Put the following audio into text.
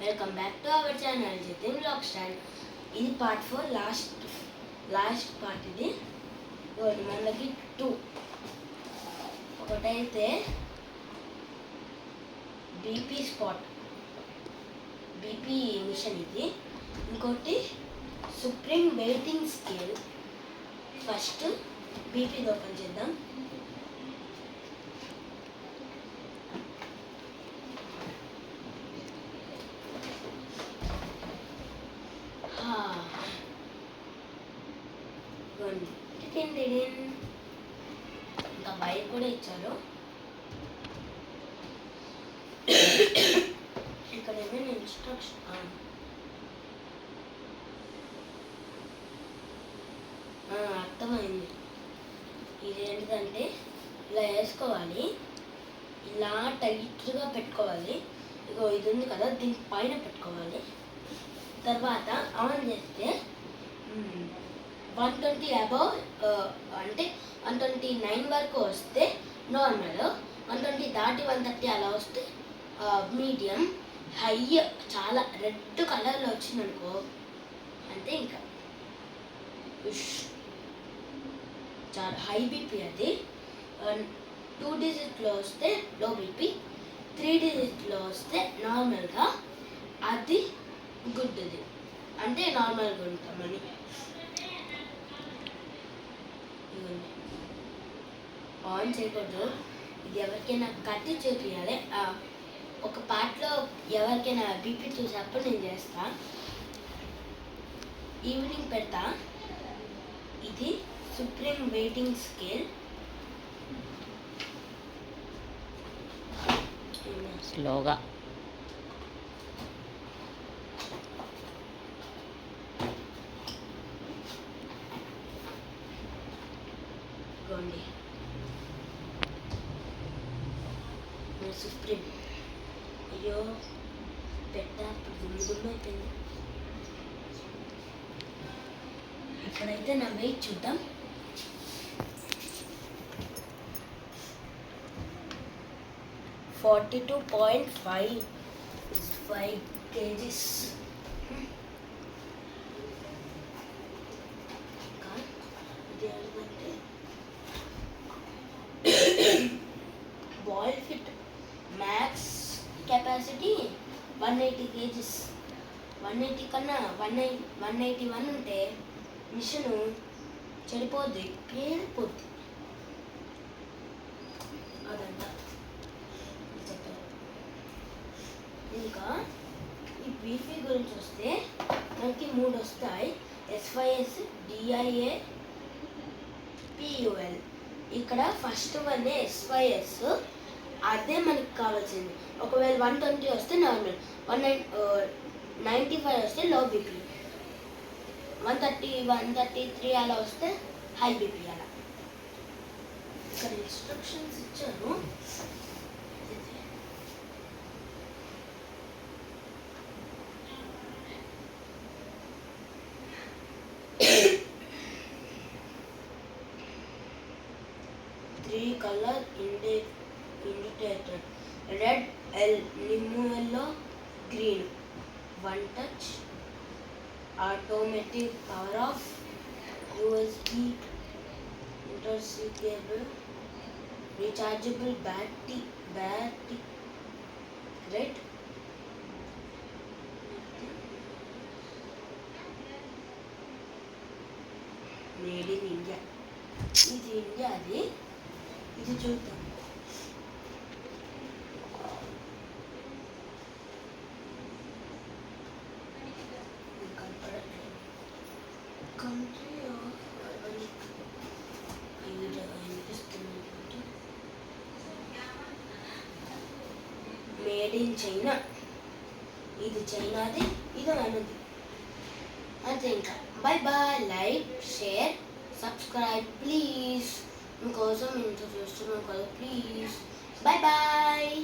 Welcome back to our channel Jithin blog style. ఇది part 4 last part. ఇది మనకి 2 ఒకటైతే బీపీ మిషన్, ఇది ఇంకోటి supreme waiting scale. First BP open చేద్దాం. ఇంకా బైక్ కూడా ఇచ్చారు. ఇక్కడ ఏమైనా ఇన్స్ట్రక్షన్ అర్థమైంది. ఇది ఏంటంటే ఇలా వేసుకోవాలి, ఇలా టైట్గా పెట్టుకోవాలి. ఇగో ఇది ఉంది కదా, దీని పైన పెట్టుకోవాలి. తర్వాత ఆన్ చేస్తే 120 అబౌవ్ అంటే 129 వరకు వస్తే నార్మల్, 120 దాటి 130 అలా వస్తే మీడియం, హై చాలా రెడ్ కలర్లో వచ్చిందనుకో అంటే ఇంకా చాలా హై బీపీ. అది 2 డిజిట్లో వస్తే లో బీపీ, 3 డిజిట్లో వస్తే నార్మల్గా అది గుడ్ది, అంటే నార్మల్గా ఉంటామని. ఆన్ చేయకూడదు, ఇది ఎవరికైనా కట్టి చూపించాలి. ఒక పార్ట్లో ఎవరికైనా బీపీ చూసేప్పుడు నేను చేస్తా, ఈవినింగ్ పెడతా. ఇది సుప్రీం వెయిటింగ్ స్కేల్. స్లోగా సుప్రీం అయ్యో పెట్టా అయిపోయింది. ఇప్పుడైతే నా వెయిట్ చూద్దాం. 42.5 kgs. Boil fit max capacity 180 kgs. 180 కన్నా 181 ఉంటే మిషను చెడిపోద్ది, పేలిపోద్ది. అదంతా చెప్పారు. ఇంకా ఈ బీపీ గురించి వస్తే మనకి 3 వస్తాయి: SYS, DIA, PUL. ఇక్కడ ఫస్ట్ వన్ SYS, అదే మనకి కావాల్సింది. ఒకవేళ 120 వస్తే నార్మల్, 95 వస్తే లో బీపీ, 130, 133 అలా వస్తే హై బీపీ. అలా ఇక్కడ ఇన్స్ట్రక్షన్స్ ఇచ్చారు. Three colour indicator: red L, నిమ్ము yellow, green. 1 touch, automatic power off, USB interchangeable, rechargeable battery, red. Made in India. ఇది ఇండియాది. ఇది చూద్దాం. Made in China. ఇది చైనాది, ఇది మనది. అంతే. ఇంకా bye bye. Like, share, subscribe please. మీకోసం ఇంత చూస్తున్నాం కదా, ప్లీజ్. Bye bye.